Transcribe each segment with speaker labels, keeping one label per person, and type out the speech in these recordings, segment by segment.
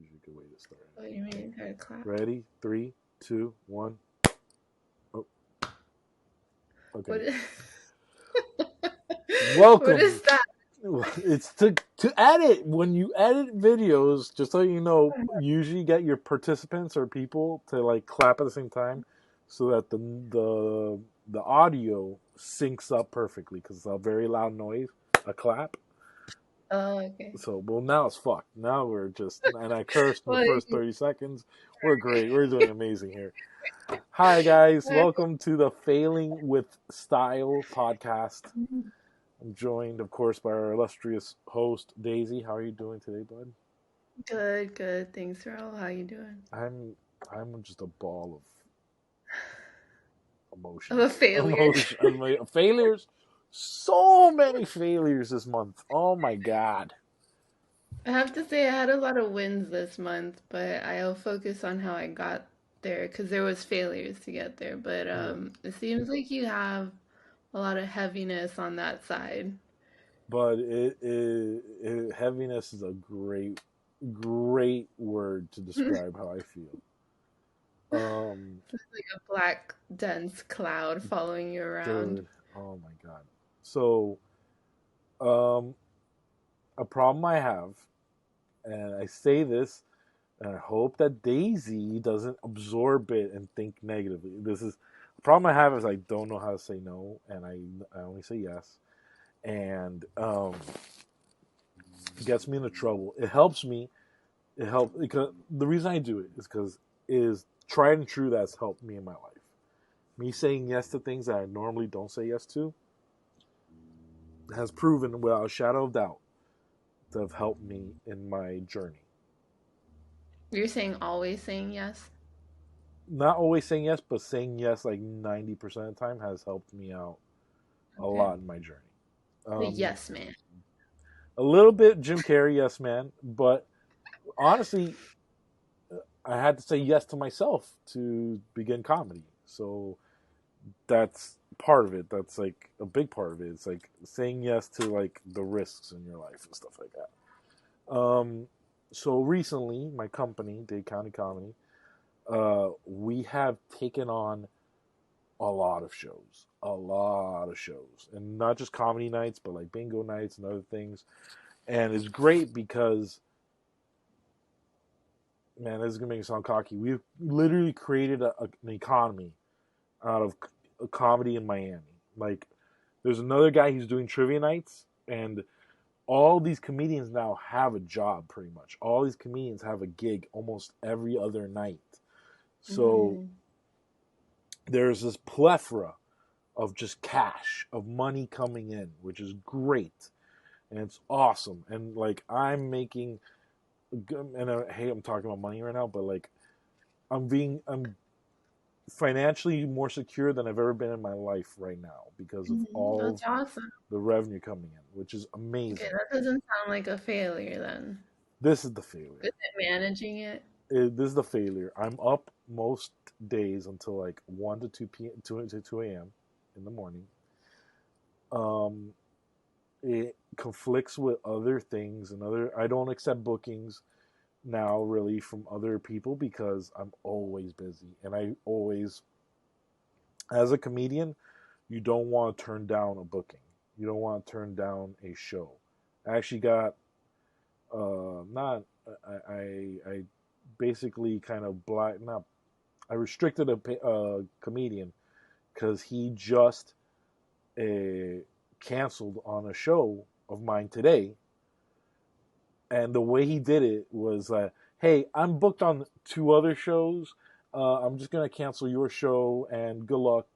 Speaker 1: usually a good way to start.
Speaker 2: Oh, you mean her clap?
Speaker 1: Ready? 3, 2, 1. Oh, okay.
Speaker 2: What is, what
Speaker 1: Welcome.
Speaker 2: is that?
Speaker 1: It's to edit. When you edit videos, just so you know, usually get your participants or people to like clap at the same time, so that the audio syncs up perfectly because it's a very loud noise, a clap.
Speaker 2: Oh, okay.
Speaker 1: So, well, now it's fucked. Now we're just, and I cursed in the
Speaker 2: Well,
Speaker 1: first 30 seconds. We're great. We're doing amazing here. Hi, guys. Welcome to the Failing with Style podcast. I'm joined, of course, by our illustrious host, Daisy. How are you doing today, bud?
Speaker 2: good, good. Thanks, Raul. How you doing?
Speaker 1: I'm just a ball of
Speaker 2: I'm a
Speaker 1: emotions.
Speaker 2: failure.
Speaker 1: Failures. So many failures this month. Oh my god.
Speaker 2: I have to say I had a lot of wins this month, but I'll focus on how I got there because there was failures to get there. But
Speaker 1: Yeah.
Speaker 2: it seems like you have a lot of heaviness on that side.
Speaker 1: But heaviness is a great word to
Speaker 2: It's
Speaker 1: describe how I feel. Um,
Speaker 2: like a black, dense cloud following you around.
Speaker 1: dude, oh my god. So, um, a problem I have, and I say this, and I hope that Daisy doesn't absorb it and think negatively. This is the problem I have is I don't know how to say no, and I only say yes, and it gets me into trouble. It helps me. It helps because the reason I do it is because is tried and true that's helped me in my life. Me saying yes to things that I normally don't say yes to has proven without a shadow of doubt to have helped me in my journey.
Speaker 2: You're saying always saying yes?
Speaker 1: Not always saying yes, but saying yes like 90% of the time has helped me out a
Speaker 2: Okay.
Speaker 1: lot in my journey.
Speaker 2: The
Speaker 1: Um,
Speaker 2: yes man.
Speaker 1: a little bit Jim Carrey, yes man, but honestly, I had to say yes to myself to begin comedy. So that's part of it. That's like a big part of it. It's like saying yes to like the risks in your life and stuff like that. So recently, my company, Dade County Comedy, we have taken on a lot of shows, and not just comedy nights, but like bingo nights and other things. And it's great because, man, this is gonna make me sound cocky. We've literally created an economy out of a comedy in Miami. Like, there's another guy who's doing trivia nights, and all these comedians now have a job pretty much. All these comedians have a gig almost every other night. So
Speaker 2: Mm-hmm.
Speaker 1: there's this plethora of just cash, of money coming in, which is great. And it's awesome. And like, I'm making, and hey, I'm talking about money right now, but like, I'm financially more secure than I've ever been in my life right now because of
Speaker 2: Mm-hmm.
Speaker 1: all of
Speaker 2: That's awesome.
Speaker 1: the revenue coming in, which is
Speaker 2: Okay,
Speaker 1: amazing.
Speaker 2: that doesn't sound like a failure then.
Speaker 1: This is the
Speaker 2: Is
Speaker 1: failure.
Speaker 2: it managing it?
Speaker 1: This is the failure. I'm up most days until like 1 to 2 p.m. 2 to 2 a.m. in the morning. Um, it conflicts with other things and other. I don't accept bookings now really from other people because I'm always busy and I always, as a comedian, you don't want to turn down a booking. You don't want to turn down a show. I actually got not I basically kind of black not I restricted a comedian because he just canceled on a show of mine today, and the way he did it was, "Hey, I'm booked on 2 other shows. I'm just gonna cancel your show, and good luck."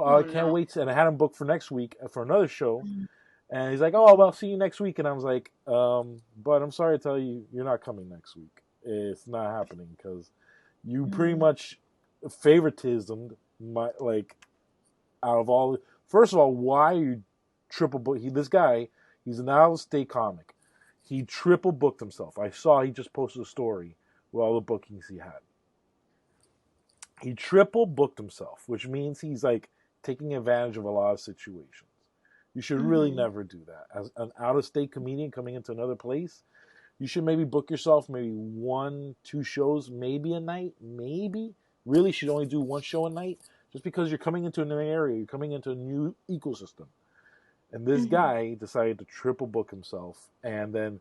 Speaker 1: I
Speaker 2: Oh
Speaker 1: can't
Speaker 2: no.
Speaker 1: wait. And I had him booked for next week for another show. And he's like, "Oh, well, I'll see you next week." And I was like, "But I'm sorry to tell you, you're not coming next week. It's not happening because you pretty
Speaker 2: Mm-hmm.
Speaker 1: much favoritismed my like out of all. First of all, why you triple book? This guy, he's an out of state comic. He triple booked himself. I saw he just posted a story with all the bookings he had. He triple booked himself, which means he's like taking advantage of a lot of situations. You should really
Speaker 2: Mm-hmm.
Speaker 1: never do that. As an out of state comedian coming into another place, you should maybe book yourself maybe 1, 2 shows, maybe a night, maybe. Really should only do one show a night, just because you're coming into a new area, you're coming into a new ecosystem. And this
Speaker 2: Mhm.
Speaker 1: guy decided to triple book himself, and then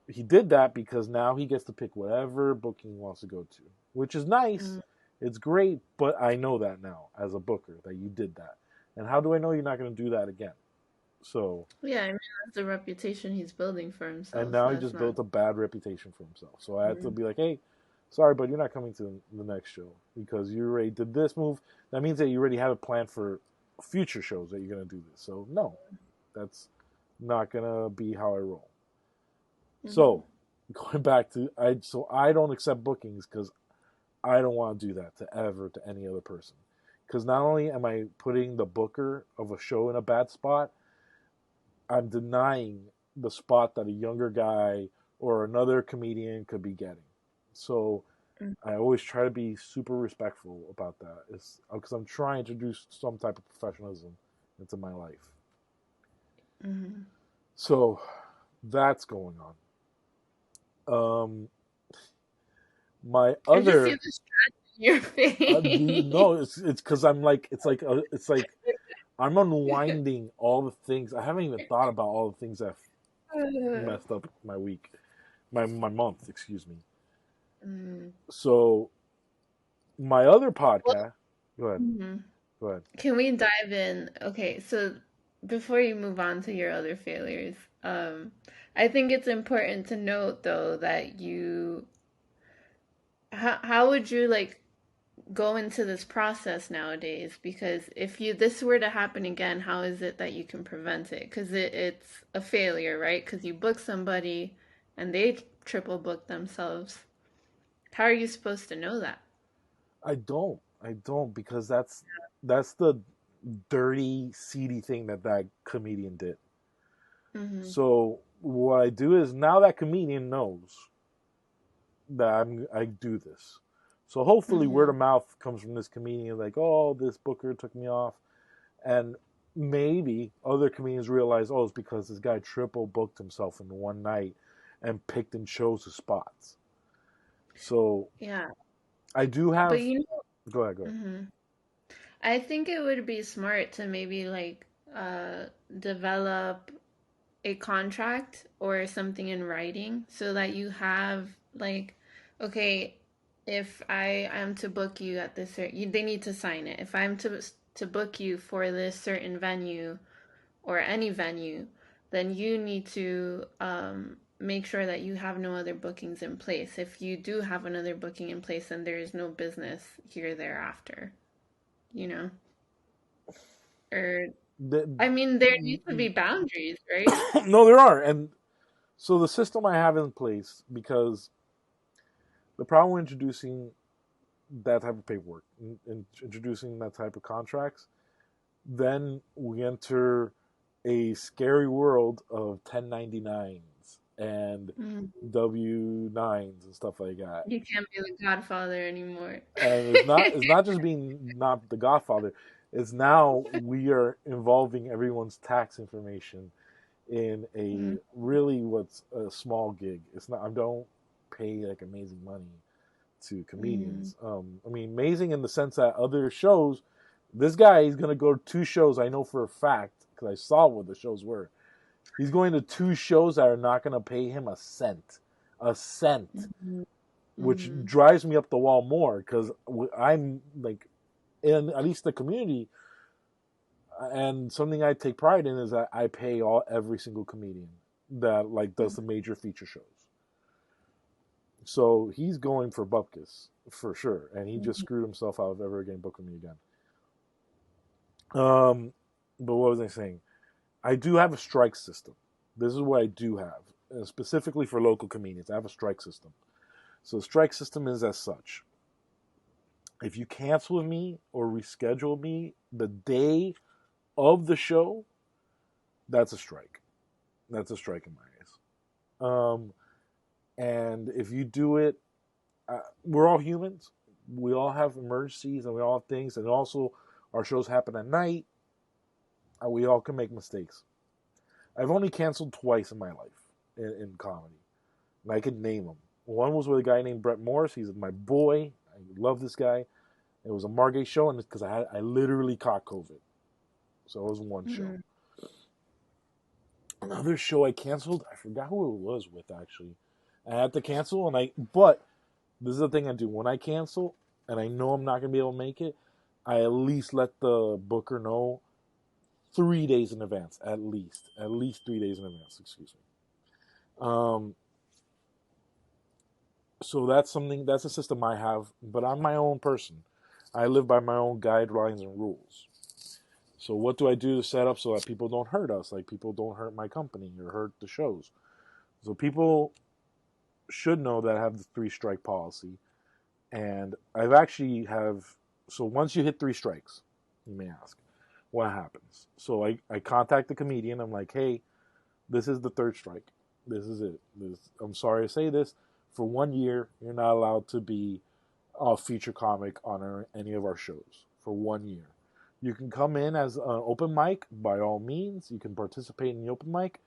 Speaker 1: he did that because now he gets to pick whatever booking he wants to go to, which is nice.
Speaker 2: Mm.
Speaker 1: It's great, but I know that now as a booker that you did that. And how do I know you're not going to do that again? So,
Speaker 2: Yeah, I mean that's the reputation he's building for
Speaker 1: and
Speaker 2: himself.
Speaker 1: now he
Speaker 2: That's
Speaker 1: just
Speaker 2: not.
Speaker 1: built a bad reputation for himself. So I had to
Speaker 2: Mm.
Speaker 1: be like, hey, sorry, but you're not coming to the next show because you already did this move. That means that you already have a plan for future shows that you're going to do this. So, no, that's not going to be how I roll.
Speaker 2: Mhm.
Speaker 1: So, going back to I don't accept bookings because I don't want to do that to any other person. Because not only am I putting the booker of a show in a bad spot, I'm denying the spot that a younger guy or another comedian could be getting. So
Speaker 2: Mm.
Speaker 1: I always try to be super respectful about that. It's because I'm trying to introduce some type of professionalism into my life.
Speaker 2: Mhm.
Speaker 1: So that's going on. My
Speaker 2: I just see
Speaker 1: other
Speaker 2: the stress in your face.
Speaker 1: no, it's because it's like I'm unwinding all the things. I haven't even thought about all the things that messed up my week, my month, excuse me.
Speaker 2: Mm.
Speaker 1: So my other
Speaker 2: Well,
Speaker 1: podcast, go ahead,
Speaker 2: mhm.
Speaker 1: go ahead.
Speaker 2: Can we dive in? Okay, so before you move on to your other failures, I think it's important to note though that how would you like go into this process nowadays? Because if you this were to happen again, how is it that you can prevent it? Because it's a failure, right? Because you book somebody and they triple book themselves. How are you supposed to know that?
Speaker 1: I don't because that's the dirty, seedy thing that comedian did.
Speaker 2: Mm-hmm.
Speaker 1: So what I do is now that comedian knows that I do this. So hopefully word
Speaker 2: Mm-hmm.
Speaker 1: of mouth comes from this comedian, like, oh, this booker took me off, and maybe other comedians realize, oh, it's because this guy triple booked himself in one night and picked and chose his spots. So
Speaker 2: Yeah,
Speaker 1: I do
Speaker 2: but
Speaker 1: have.
Speaker 2: you know,
Speaker 1: Go ahead, go ahead.
Speaker 2: mhm. I think it would be smart to maybe like develop a contract or something in writing so that you have like, okay, if I am to book you at this certain, they need to sign it. If I'm to book you for this certain venue or any venue, then you need to make sure that you have no other bookings in place. If you do have another booking in place, then there is no business here thereafter, you know? Or,
Speaker 1: The,
Speaker 2: I mean, there needs to be boundaries, right?
Speaker 1: no, there are, and so the system I have in place because the problem with introducing that type of paperwork, introducing that type of contracts, then we enter a scary world of 1099s and
Speaker 2: Mm.
Speaker 1: W9s and stuff like that.
Speaker 2: You can't be the Godfather anymore.
Speaker 1: And it's not just being not the Godfather. It's now we are involving everyone's tax information in a
Speaker 2: Mm,
Speaker 1: really what's a small gig. It's not I don't pay like amazing money to
Speaker 2: mm,
Speaker 1: comedians. I mean amazing in the sense that other shows, this guy is gonna go to 2 shows. I know for a fact because I saw what the shows were. He's going to 2 shows that are not gonna pay him a cent,
Speaker 2: mm,
Speaker 1: which
Speaker 2: mm,
Speaker 1: drives me up the wall more because I'm like in at least the community, and something I take pride in is that I pay every single comedian that like does the major feature shows. So he's going for bupkis for sure, and he just
Speaker 2: mm,
Speaker 1: screwed himself out of ever again booking me again. Um, but what was I saying? I do have a strike system. This is what I do have, specifically for local comedians. I have a strike system. So the strike system is as such: if you cancel with me or reschedule me the day of the show, that's a strike. That's a strike in my eyes. And if you do it, we're all humans. We all have emergencies and we all have things. And also, our shows happen at night. We all can make mistakes. I've only canceled twice in my life in comedy. And I could name them. One was with a guy named Brett Morris. He's my boy. I love this guy. It was a Margate show, and because I literally caught COVID, so it was one show.
Speaker 2: Mhm.
Speaker 1: Another show I canceled. I forgot who it was with actually. I had to cancel, but this is the thing I do when I cancel, and I know I'm not gonna be able to make it. I at least let the booker know 3 days in advance, at least 3 days in advance. Excuse me. Um, so that's a system I have, but I'm my own person. I live by my own guidelines and rules. So what do I do to set up so that people don't hurt us, like people don't hurt my company or hurt the shows? So people should know that I have the three strike policy, and I've actually have. So once you hit three strikes, you may ask, what happens? So I contact the comedian. I'm like, hey, this is the third strike. This is it. I'm sorry to say this. For 1 year, you're not allowed to be a feature comic on any of our shows for 1 year. You can come in as an open mic by all means. You can participate in the open mic,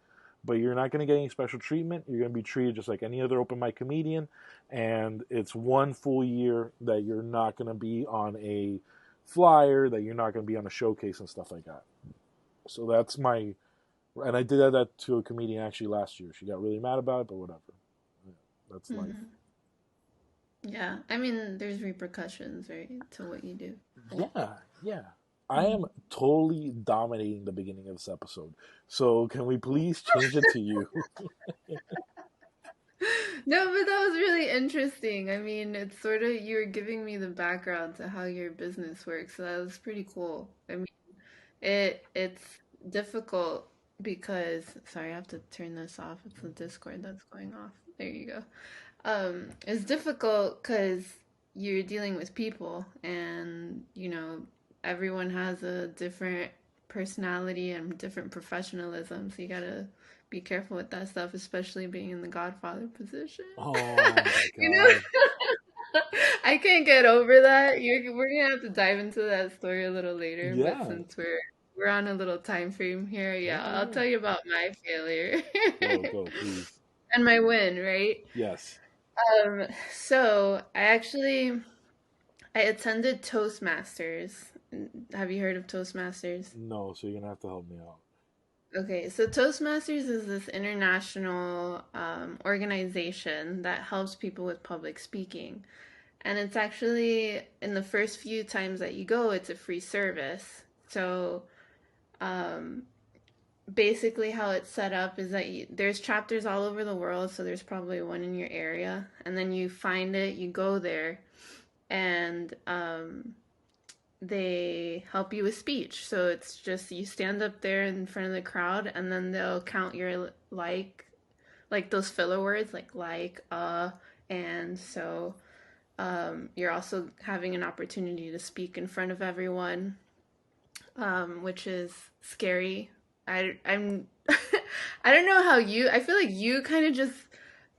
Speaker 1: but you're not going to get any special treatment. You're going to be treated just like any other open mic comedian, and it's 1 full year that you're not going to be on a flyer, that you're not going to be on a showcase and stuff like that. So that's my, and I did that to a comedian actually last year. She got really mad about it, but whatever. Yeah, that's life.
Speaker 2: Mhm. Yeah, I mean, there's repercussions, right, to what you do.
Speaker 1: Yeah, yeah. I am
Speaker 2: Mhm.
Speaker 1: totally dominating the beginning of this episode. So can we please change it to you?
Speaker 2: No, but that was really interesting. I mean, it's sort of you were giving me the background to how your business works, so that was pretty cool. I mean, it's difficult because sorry, I have to turn this off. It's the Discord that's going off. There you go. It's difficult because you're dealing with people, and everyone has a different personality and different professionalism, so you gotta be careful with that stuff, especially being in the Godfather position.
Speaker 1: Oh my
Speaker 2: You know,
Speaker 1: god.
Speaker 2: I can't get over that. We're gonna have to dive into that story a little later, but
Speaker 1: Yeah.
Speaker 2: since we're on a little time frame here, yeah,
Speaker 1: Yeah,
Speaker 2: I'll
Speaker 1: yeah.
Speaker 2: tell you about my failure
Speaker 1: Go, please.
Speaker 2: and my win, right?
Speaker 1: Yes.
Speaker 2: So I attended Toastmasters. Have you heard of Toastmasters?
Speaker 1: No, so you're gonna have to help me out.
Speaker 2: Okay, so Toastmasters is this international organization that helps people with public speaking. And it's actually, in the first few times that you go, it's a free service. So um, basically, how it's set up is that there's chapters all over the world. So there's probably one in your area. And then you find it, you go there, and they help you with speech. So it's just you stand up there in front of the crowd, and then they'll count your like those filler words and so. You're also having an opportunity to speak in front of everyone, which is scary. I'm I don't know how you. I feel like you kind of just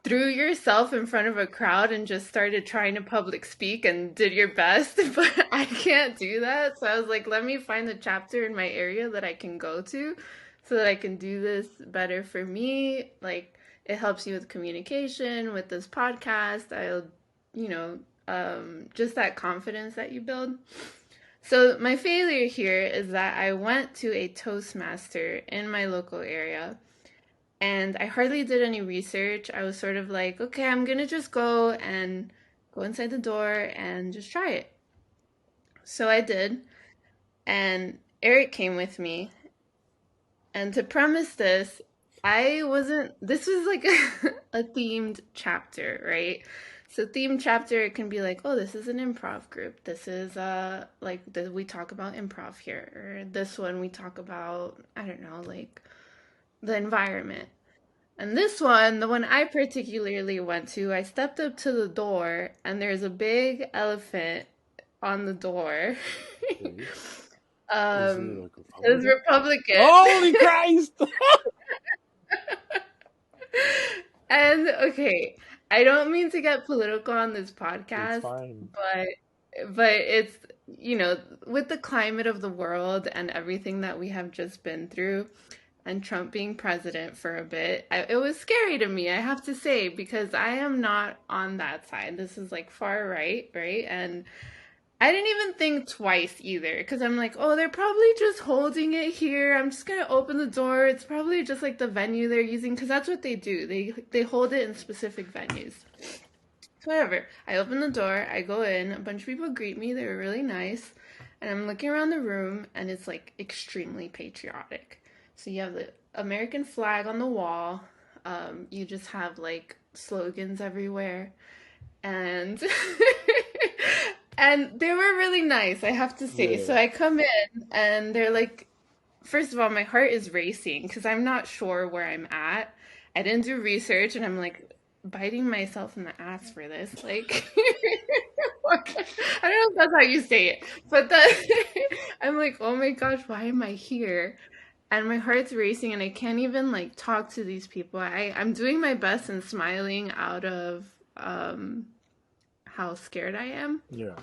Speaker 2: threw yourself in front of a crowd and just started trying to public speak and did your best, but I can't do that. So I was like, let me find the chapter in my area that I can go to so that I can do this better for me. Like it helps you with communication, with this podcast. Just that confidence that you build. So my failure here is that I went to a Toastmaster in my local area and I hardly did any research. I was sort of like, okay, I'm gonna just go inside the door and just try it. So I did, and Eric came with me. And to premise this, I wasn't, this was like a themed chapter, right? So themed chapter, it can be like, oh, this is an improv group. This is we talk about improv here. Or this one we talk about, I don't know, like the environment. And this one, the one I particularly went to, I stepped up to the door and there's a big elephant on the door.
Speaker 1: Okay. Is it
Speaker 2: um,
Speaker 1: like
Speaker 2: it was
Speaker 1: Republican?
Speaker 2: Republican.
Speaker 1: Holy Christ!
Speaker 2: And okay, I don't mean to get political on this
Speaker 1: It's
Speaker 2: podcast,
Speaker 1: fine.
Speaker 2: but it's, with the climate of the world and everything that we have just been through, and Trump being president for a bit, it was scary to me, I have to say, because I am not on that side. This is like far right, right? And I didn't even think twice either, because I'm like, oh, they're probably just holding it here. I'm just gonna open the door. It's probably just like the venue they're using, because that's what they do. They hold it in specific venues. So whatever. I open the door. I go in. A bunch of people greet me. They were really nice, and I'm looking around the room, and it's like extremely patriotic. So you have the American flag on the wall. You just have like slogans everywhere, and and they were really nice, I have to say.
Speaker 1: Yeah.
Speaker 2: So I come in and they're like, first of all, my heart is racing because I'm not sure where I'm at. I didn't do research and I'm like biting myself in the ass for this. Like, I don't know if that's how you say it, but I'm like, oh my gosh, why am I here? And my heart's racing and I can't even like talk to these people. I'm doing my best and smiling out of how scared I am.
Speaker 1: Yeah.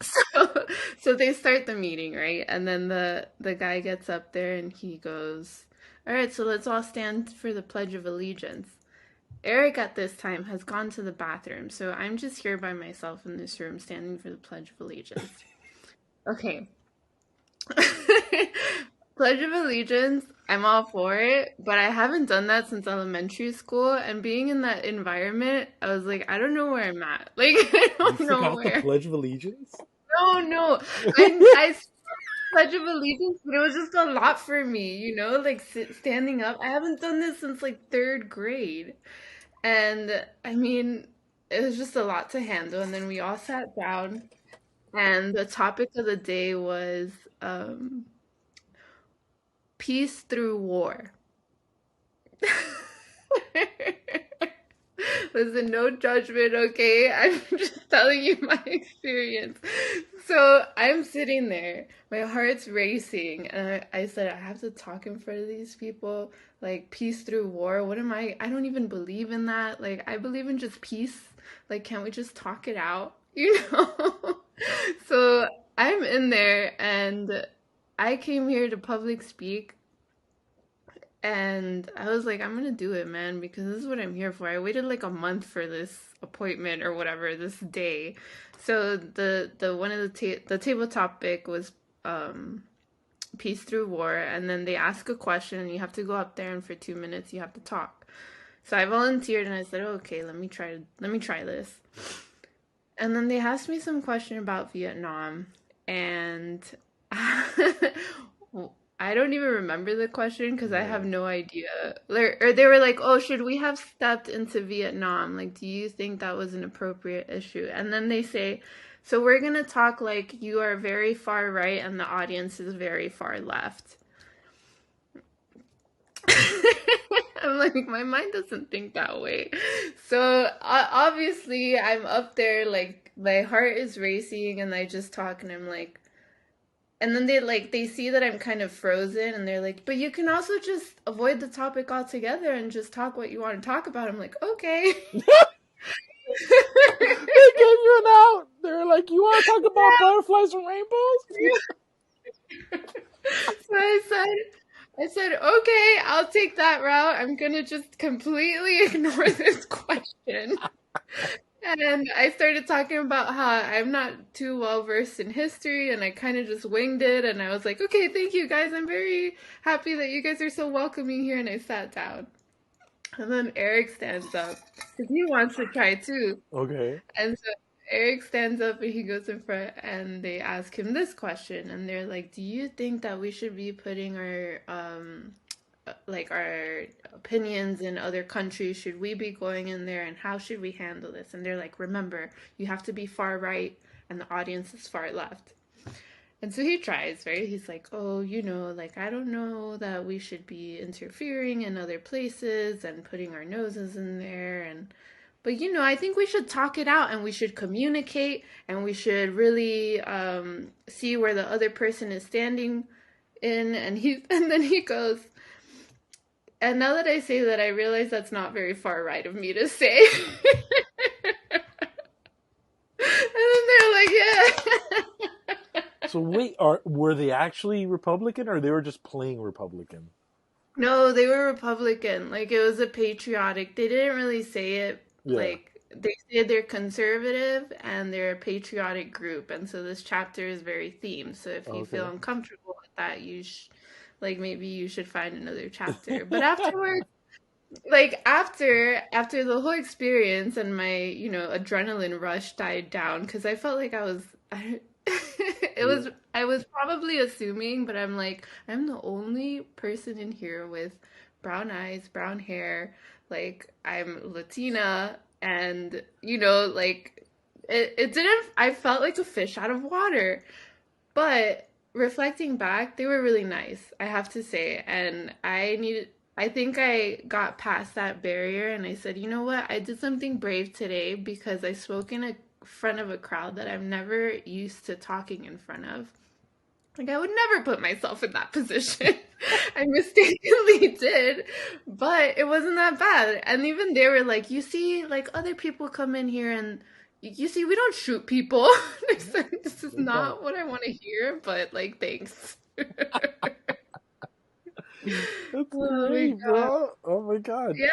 Speaker 2: So, so they start the meeting, right? And then the guy gets up there and he goes, "All right, so let's all stand for the Pledge of Allegiance." Eric at this time has gone to the bathroom, so I'm just here by myself in this room standing for the Pledge of Allegiance. Okay. Pledge of Allegiance, I'm all for it, but I haven't done that since elementary school. And being in that environment, I was like, I don't know where I'm at. Like, I
Speaker 1: You
Speaker 2: don't know
Speaker 1: forgot the
Speaker 2: where.
Speaker 1: Pledge of Allegiance?
Speaker 2: No, no. I Pledge of Allegiance, but it was just a lot for me, like standing up. I haven't done this since like third grade. And I mean, it was just a lot to handle. And then we all sat down, and the topic of the day was um, peace through war. Listen, no judgment, okay? I'm just telling you my experience. So I'm sitting there, my heart's racing, and I said, I have to talk in front of these people, like peace through war. What am I? I don't even believe in that. Like, I believe in just peace. Like, can't we just talk it out? So I'm in there, and I came here to public speak. And I was like, I'm gonna do it, man, because this is what I'm here for. I waited like a month for this appointment or whatever, this day. So the one of the table topic was peace through war, and then they ask a question, and you have to go up there, and for 2 minutes you have to talk. So I volunteered, and I said, oh, okay, let me try this. And then they asked me some question about Vietnam, and I don't even remember the question because I have
Speaker 1: Yeah.
Speaker 2: no idea. Or they were like, "Oh, should we have stepped into Vietnam? Like, do you think that was an appropriate issue?" And then they say, "So we're gonna talk like you are very far right and the audience is very far left." I'm like, my mind doesn't think that way. So obviously, I'm up there, like, my heart is racing, and I just talk, and I'm like, and then they see that I'm kind of frozen, and they're like, but you can also just avoid the topic altogether and just talk what you want to talk about. I'm like, okay.
Speaker 1: They gave you an out. They're like, you want to talk about butterflies and rainbows?
Speaker 2: So I said, okay, I'll take that route. I'm gonna just completely ignore this question. And I started talking about how I'm not too well versed in history and I kind of just winged it. And I was like, okay, thank you guys. I'm very happy that you guys are so welcoming here. And I sat down. And then Eric stands up because he wants to try too.
Speaker 1: Okay.
Speaker 2: And so Eric stands up and he goes in front and they ask him this question. And they're like, do you think that we should be putting our opinions in other countries? Should we be going in there and how should we handle this? And they're like, remember, you have to be far right and the audience is far left. And so he tries, right? He's like, oh, like, I don't know that we should be interfering in other places and putting our noses in there. But, I think we should talk it out and we should communicate and we should really see where the other person is standing in. And then he goes, and now that I say that, I realize that's not very far right of me to say. And then they're like, yeah.
Speaker 1: So wait, were they actually Republican or they were just playing Republican?
Speaker 2: No, they were Republican. Like it was a patriotic. They didn't really say it
Speaker 1: Yeah.
Speaker 2: like they said they're conservative and they're a patriotic group. And so this chapter is very themed. So if you feel
Speaker 1: Okay.
Speaker 2: uncomfortable with that, like maybe you should find another chapter. But afterwards, like after the whole experience and my adrenaline rush died down because I felt like
Speaker 1: Yeah.
Speaker 2: I was probably assuming, but I'm like I'm the only person in here with brown eyes, brown hair, like I'm Latina, and like it didn't, I felt like a fish out of water. But reflecting back, they were really nice, I have to say. And I think I got past that barrier and I said, you know what? I did something brave today because I spoke in a front of a crowd that I'm never used to talking in front of. Like I would never put myself in that position. I mistakenly did, but it wasn't that bad. And even they were like, "You see, like other people come in here and you see, we don't shoot people." I said, "This is
Speaker 1: They don't.
Speaker 2: not what I want to hear, but like, thanks."
Speaker 1: That's
Speaker 2: Oh my
Speaker 1: great,
Speaker 2: God.
Speaker 1: bro. Oh my god.
Speaker 2: Yeah,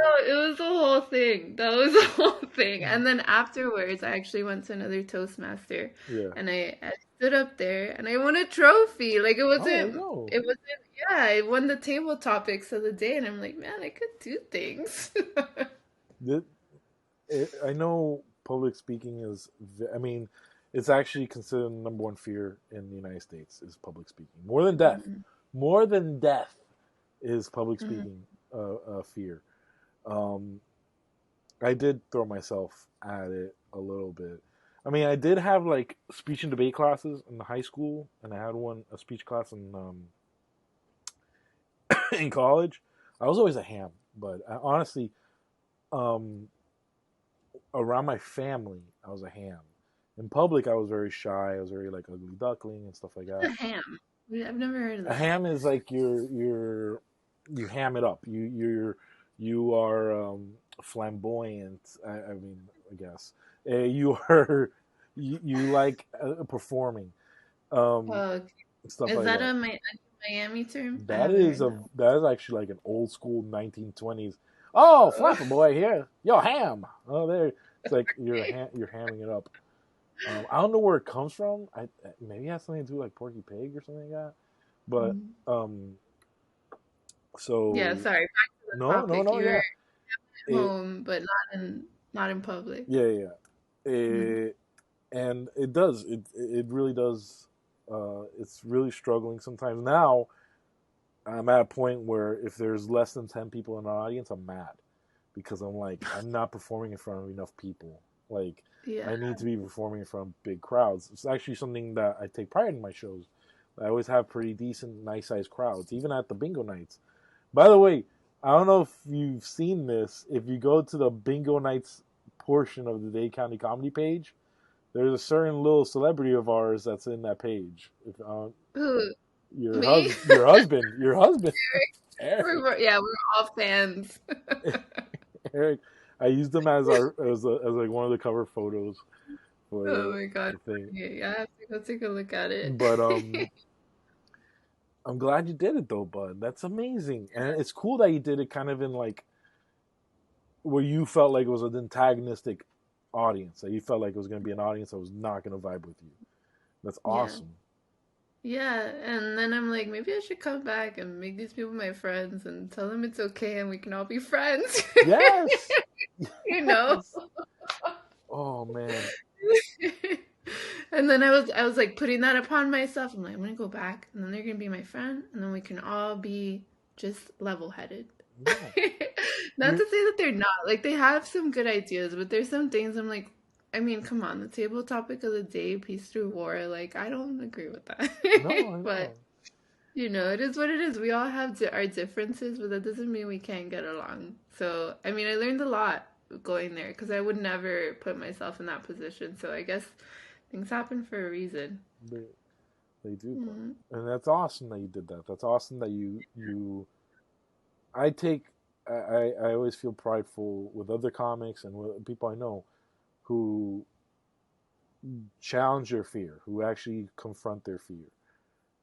Speaker 2: no, it was the whole thing. That was the whole thing. And then afterwards, I actually went to another Toastmaster,
Speaker 1: Yeah.
Speaker 2: and I stood up there and I won a trophy. Like
Speaker 1: Oh, there you go.
Speaker 2: it wasn't, yeah, I won the table topics of the day, and I'm like, man, I could do things.
Speaker 1: Th- I know public speaking is. I mean, it's actually considered the number one fear in the United States is public speaking. More than death.
Speaker 2: Mhm,
Speaker 1: More than death is public
Speaker 2: mhm.
Speaker 1: speaking fear. Um, I did throw myself at it a little bit. I mean, I did have like speech and debate classes in high school, and I had a speech class in college. I was always a ham, but honestly, um, around my family, I was a ham. In public, I was very shy. I was very like ugly duckling and stuff like
Speaker 2: A
Speaker 1: that.
Speaker 2: ham. I've never heard of
Speaker 1: A
Speaker 2: that.
Speaker 1: ham is like you ham it up. You are flamboyant. I mean, I guess you are you like performing um,
Speaker 2: Oh, okay.
Speaker 1: stuff
Speaker 2: Is
Speaker 1: like
Speaker 2: that
Speaker 1: that.
Speaker 2: a Miami term? I
Speaker 1: That
Speaker 2: haven't
Speaker 1: is
Speaker 2: heard that.
Speaker 1: that is actually like an old school 1920s. Oh,
Speaker 2: Oh,
Speaker 1: flapper boy here, yo ham. Oh, there. It's like
Speaker 2: okay.
Speaker 1: you're hamming it up. I don't know where it comes from. Maybe it has something to do with like Porky Pig or something like that. But
Speaker 2: Mhm.
Speaker 1: um,
Speaker 2: Yeah,
Speaker 1: so
Speaker 2: sorry. Back to the topic.
Speaker 1: no,
Speaker 2: You were
Speaker 1: yeah,
Speaker 2: at
Speaker 1: it,
Speaker 2: home, but not in public.
Speaker 1: yeah.
Speaker 2: Mhm.
Speaker 1: It, and it does. It really does. It's really struggling sometimes. Now I'm at a point where if there's less than 10 people in the audience, I'm mad because I'm like I'm not performing in front of enough people. Like
Speaker 2: Yeah.
Speaker 1: I need to be performing in front of big crowds. It's actually something that I take pride in my shows. I always have pretty decent, nice sized crowds, even at the bingo nights. By the way, I don't know if you've seen this. If you go to the bingo nights portion of the Dade County Comedy page, there's a certain little celebrity of ours that's in that page. If
Speaker 2: Who? Me?
Speaker 1: your husband, Eric,
Speaker 2: Yeah, we're all fans.
Speaker 1: Eric. I used them as our as like one of the cover photos for
Speaker 2: Oh my God.
Speaker 1: the thing.
Speaker 2: Okay, I have to go take a look at it.
Speaker 1: But I'm glad you did it though, bud. That's amazing, and it's cool that you did it kind of in like where you felt like it was an antagonistic audience. That you felt like it was going to be an audience that was not going to vibe with you. That's
Speaker 2: Yeah.
Speaker 1: awesome.
Speaker 2: Yeah, and then I'm like, maybe I should come back and make these people my friends and tell them it's okay and we can all be friends.
Speaker 1: Yes,
Speaker 2: You know?
Speaker 1: yes. Oh man,
Speaker 2: And then I was like putting that upon myself. I'm like, I'm gonna go back and then they're gonna be my friend and then we can all be just level headed.
Speaker 1: yeah.
Speaker 2: Not
Speaker 1: You're
Speaker 2: to say that they're not. Like they have some good ideas, but there's some things I'm like, I mean, come on, the table topic of the day, peace through war, like I don't agree with that.
Speaker 1: no, I
Speaker 2: But
Speaker 1: know.
Speaker 2: it is what it is. We all have our differences, but that doesn't mean we can't get along. So, I mean, I learned a lot going there because I would never put myself in that position. So, I guess things happen for a reason.
Speaker 1: They they do, but
Speaker 2: Mm-hmm.
Speaker 1: and that's awesome that you did that. That's awesome that I take. I always feel prideful with other comics and with people I know who challenge their fear, who actually confront their fear.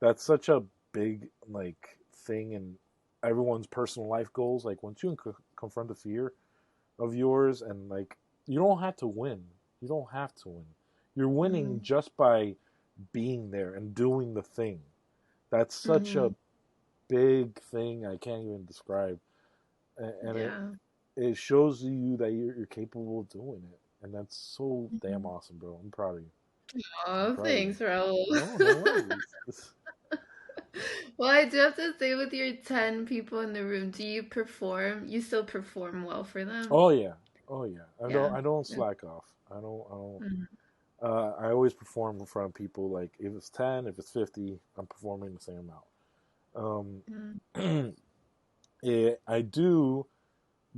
Speaker 1: That's such a big like thing everyone's personal life goals. Like once you confront the fear of yours, and like you don't have to win. You don't have to win. You're winning
Speaker 2: Mm-hmm.
Speaker 1: just by being there and doing the thing. That's such
Speaker 2: Mm-hmm.
Speaker 1: a big thing I can't even describe, and
Speaker 2: Yeah.
Speaker 1: it shows you that you're capable of doing it, and that's so damn
Speaker 2: Mm-hmm.
Speaker 1: awesome, bro. I'm proud of you. I'm
Speaker 2: Oh,
Speaker 1: proud of you.
Speaker 2: thanks, Raul.
Speaker 1: No, no worries.
Speaker 2: Well, I do have to say, with your 10 people in the room, do you perform? You still perform well for them?
Speaker 1: Oh yeah, oh yeah.
Speaker 2: Yeah.
Speaker 1: I don't
Speaker 2: Yeah.
Speaker 1: slack off. I don't.
Speaker 2: Mhm.
Speaker 1: I always perform in front of people. Like if it's 10, if it's 50, I'm performing the same
Speaker 2: Mhm.
Speaker 1: amount. I do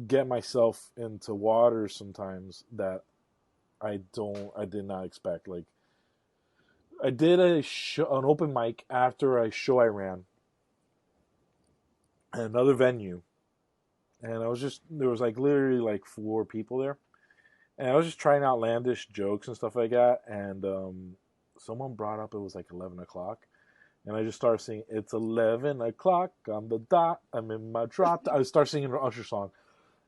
Speaker 1: get myself into waters sometimes that I did not expect. Like I did an open mic after a show I ran at another venue, and I was just there was like literally like four people there, and I was just trying outlandish jokes and stuff like that, and someone brought up it was like 11 o'clock, and I just started singing "It's 11 o'clock on the dot. I'm in my drop." I start singing an Usher song,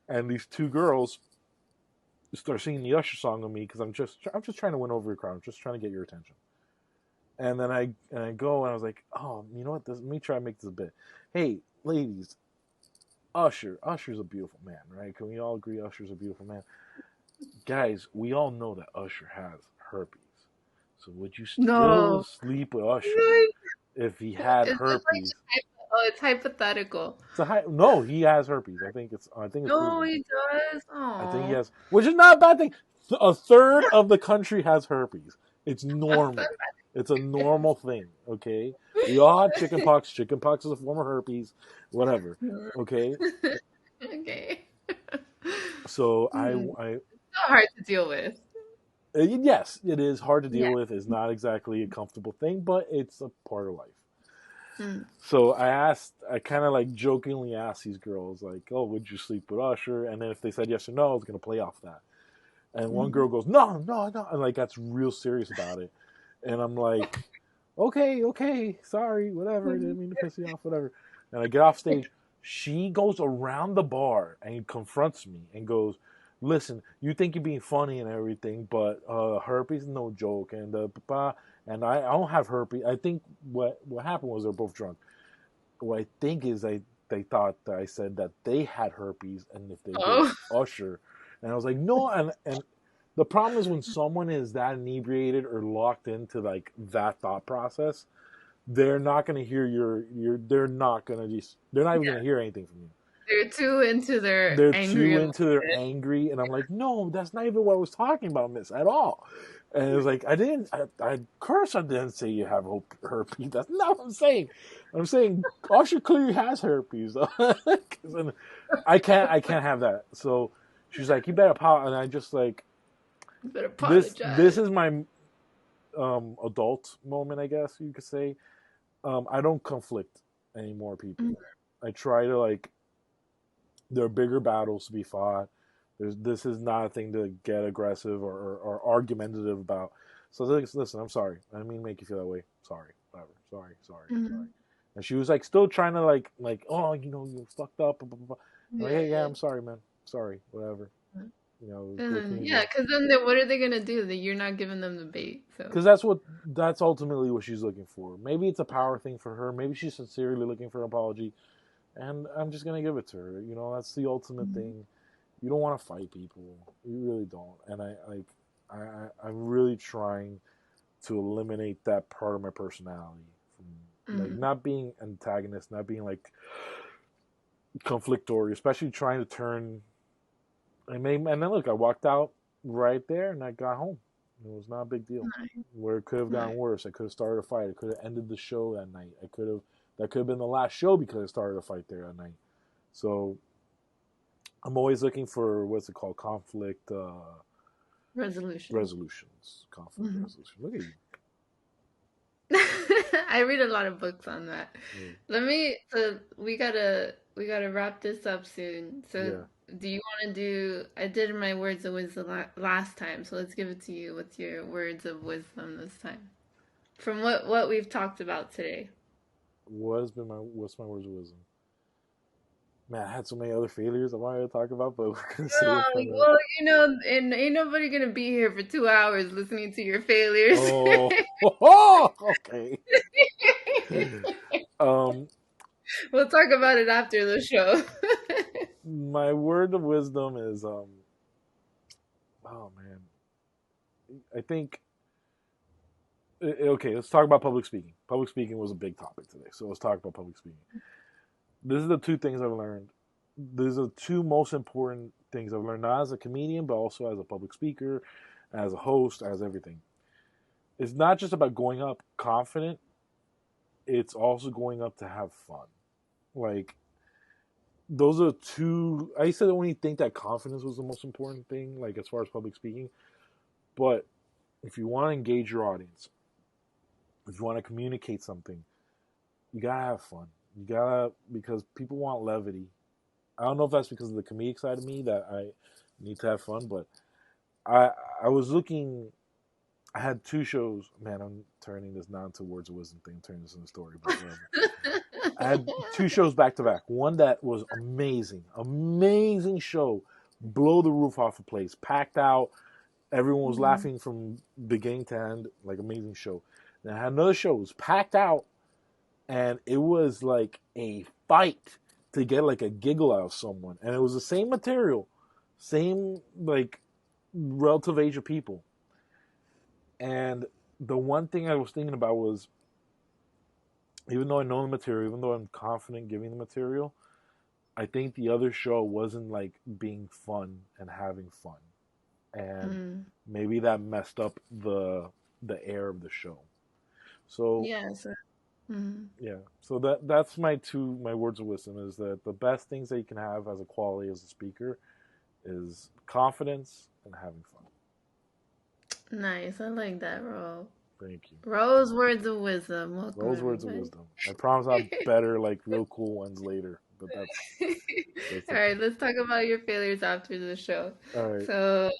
Speaker 1: and these two girls start singing the Usher song on me because I'm just trying to win over your crowd. I'm just trying to get your attention. And then I go and I was like, oh, you know what? Let me try and make this a bit. Hey, ladies, Usher's a beautiful man, right? Can we all agree Usher's a beautiful man? Guys, we all know that Usher has herpes. So would you still
Speaker 2: No.
Speaker 1: sleep with Usher
Speaker 2: No.
Speaker 1: if he had
Speaker 2: Is this like
Speaker 1: herpes?
Speaker 2: oh, it's hypothetical.
Speaker 1: No, he has herpes. I think it's
Speaker 2: No,
Speaker 1: proven.
Speaker 2: he does.
Speaker 1: I think he
Speaker 2: Oh.
Speaker 1: has, which is not a bad thing. A third of the country has herpes. It's normal. It's a normal thing. Okay, we all have chickenpox. Chickenpox is a form of herpes. Whatever. Okay,
Speaker 2: Okay.
Speaker 1: so
Speaker 2: Hmm.
Speaker 1: I
Speaker 2: Not hard to deal with.
Speaker 1: yes, it is hard to deal
Speaker 2: Yeah.
Speaker 1: with. It's not exactly a comfortable thing, but it's a part of life.
Speaker 2: Mm.
Speaker 1: So I kind of like jokingly asked these girls, like, "Oh, would you sleep with Usher?" And then if they said yes or no, I was gonna play off that. And one
Speaker 2: Mm.
Speaker 1: girl goes, "No, no, no," and like that's real serious about it. And I'm like, "Okay, okay, sorry, whatever. Didn't mean to piss you off, whatever." And I get off stage. She goes around the bar and confronts me and goes, "Listen, you think you're being funny and everything, but herpes is no joke." And and I don't have herpes. I think what happened was they're both drunk. What I think is they thought that I said that they had herpes, and if they did,
Speaker 2: Oh.
Speaker 1: Usher. And I was like, no. And the problem is when someone is that inebriated or locked into like that thought process, they're not going to hear your. They're not going to just. They're not even going to hear anything from you.
Speaker 2: They're too into their
Speaker 1: They're
Speaker 2: angry
Speaker 1: too
Speaker 2: emotion.
Speaker 1: into their angry, and I'm like, no, that's not even what I was talking about, Miss, at all. And it was like, of course, I didn't say you have herpes. That's not what I'm saying. I'm saying Usher clearly has herpes. I can't have that. So she's like, you better apologize. And I just like,
Speaker 2: But
Speaker 1: this
Speaker 2: apologize.
Speaker 1: is my adult moment, I guess you could say. I don't conflict any more people. I try to like, there are bigger battles to be fought. This is not a thing to get aggressive or argumentative about. So listen, I'm sorry. I didn't mean to make you feel that way. Sorry, whatever. Sorry, sorry, sorry.
Speaker 2: Mm-hmm.
Speaker 1: And she was like still trying to like oh you fucked up. Blah, blah, blah. I'm like, hey yeah,
Speaker 2: Yeah.
Speaker 1: I'm sorry man. Sorry, whatever. You know,
Speaker 2: And
Speaker 1: what
Speaker 2: then,
Speaker 1: can you
Speaker 2: yeah,
Speaker 1: do?
Speaker 2: because then what are they gonna do? That you're not giving them the bait. So.
Speaker 1: Because that's ultimately what she's looking for. Maybe it's a power thing for her. Maybe she's sincerely looking for an apology, and I'm just gonna give it to her. You know, that's the ultimate
Speaker 2: Mhm.
Speaker 1: thing. You don't want to fight people. You really don't. And I'm really trying to eliminate that part of my personality from like
Speaker 2: Mhm.
Speaker 1: not being antagonist, not being like conflictory, especially trying to turn. And then look, I walked out right there and I got home. It was not a big deal.
Speaker 2: Nice.
Speaker 1: Where it could have
Speaker 2: Nice.
Speaker 1: gotten worse. I could have started a fight. I could have ended the show that night. I could have that could have been the last show because I started a fight there that night. So I'm always looking for what's it called, conflict
Speaker 2: Resolution.
Speaker 1: resolutions. Conflict
Speaker 2: Mhm.
Speaker 1: resolution. Look at you.
Speaker 2: I read a lot of books on that.
Speaker 1: Yeah.
Speaker 2: So we gotta wrap this up soon. So
Speaker 1: Yeah.
Speaker 2: do you want to do? I did my words of wisdom last time, so let's give it to you. What's your words of wisdom this time? From what we've talked about today.
Speaker 1: What's my words of wisdom? Man, I had so many other failures I wanted to talk about, but we're gonna save it
Speaker 2: Oh,
Speaker 1: for another.
Speaker 2: well, and ain't nobody gonna be here for 2 hours listening to your failures.
Speaker 1: Oh, okay. Um,
Speaker 2: We'll talk about it after the show.
Speaker 1: my word of wisdom is oh man, I think okay. Let's talk about public speaking. Public speaking was a big topic today, so let's talk about public speaking. This is the two things I've learned. These are the two most important things I've learned, not as a comedian, but also as a public speaker, as a host, as everything. It's not just about going up confident, it's also going up to have fun. Like, those are two. I used to only think that confidence was the most important thing, like, as far as public speaking. But if you want to engage your audience, if you want to communicate something, you gotta have fun. You gotta, because people want levity. I don't know if that's because of the comedic side of me that I need to have fun, but I I was looking. I had two shows. Man, I'm turning this not into words of wisdom thing. I'm turning this into a story, but whatever. I had two shows back to back. One that was amazing, amazing show, blow the roof off the place, packed out. Everyone was
Speaker 2: Mhm.
Speaker 1: laughing from beginning to end, like amazing show. Then I had another show, it was packed out, and it was like a fight to get like a giggle out of someone, and it was the same material, same like relative age of people, and the one thing I was thinking about was, even though I know the material, even though I'm confident giving the material, I think the other show wasn't like being fun and having fun, and
Speaker 2: Mm.
Speaker 1: maybe that messed up the air of the show. So
Speaker 2: Yes. Mhm.
Speaker 1: yeah, so that's my words of wisdom is that the best things that you can have as a quality as a speaker is confidence and having fun.
Speaker 2: Nice. I like that, Ro.
Speaker 1: Thank you.
Speaker 2: Rose words of wisdom. Welcome,
Speaker 1: Those words of
Speaker 2: everybody.
Speaker 1: wisdom. I promise I'll have better, like real cool ones later, but that's
Speaker 2: All
Speaker 1: the
Speaker 2: right,
Speaker 1: thing.
Speaker 2: let's talk about your failures after the show.
Speaker 1: All right.
Speaker 2: So,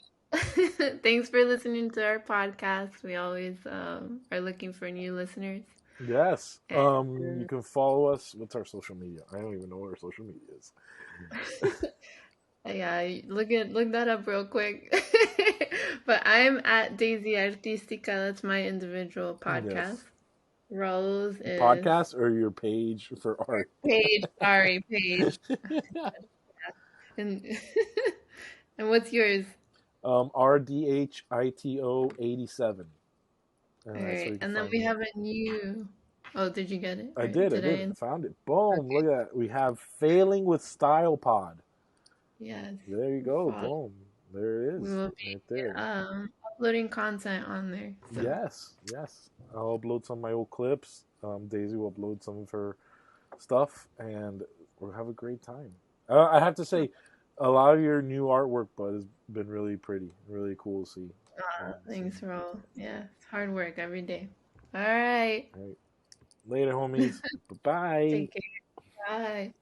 Speaker 2: thanks for listening to our podcast. We always are looking for new listeners.
Speaker 1: Yes. You
Speaker 2: And
Speaker 1: can follow us. What's our social media? I don't even know what our social media is.
Speaker 2: yeah, look that up real quick. But I'm at Daisy Artistica. That's my individual podcast.
Speaker 1: Yes.
Speaker 2: Rose is
Speaker 1: Podcast or your page for art?
Speaker 2: Paige. Sorry, Paige. And and what's yours?
Speaker 1: RDHITO87.
Speaker 2: All
Speaker 1: And that's where
Speaker 2: right,
Speaker 1: you can
Speaker 2: and then
Speaker 1: find
Speaker 2: we
Speaker 1: me.
Speaker 2: have a new. Oh, did you get it?
Speaker 1: I
Speaker 2: Right
Speaker 1: did. I did.
Speaker 2: today.
Speaker 1: I found it. Boom.
Speaker 2: Okay.
Speaker 1: Look at that. We have Failing with Style Pod.
Speaker 2: Yes.
Speaker 1: There you go.
Speaker 2: Follow.
Speaker 1: Boom. There it
Speaker 2: We
Speaker 1: is.
Speaker 2: will
Speaker 1: Right
Speaker 2: be
Speaker 1: there.
Speaker 2: uploading content on there. So
Speaker 1: Yes. Yes. I'll upload some of my old clips. Daisy will upload some of her stuff, and we'll have a great time. I have to say, a lot of your new artwork, bud, has been really pretty, really cool to see. So,
Speaker 2: thanks, Raul. Yeah, it's hard work every day. All right.
Speaker 1: all right. Later, homies. Bye bye.
Speaker 2: Take care. Bye.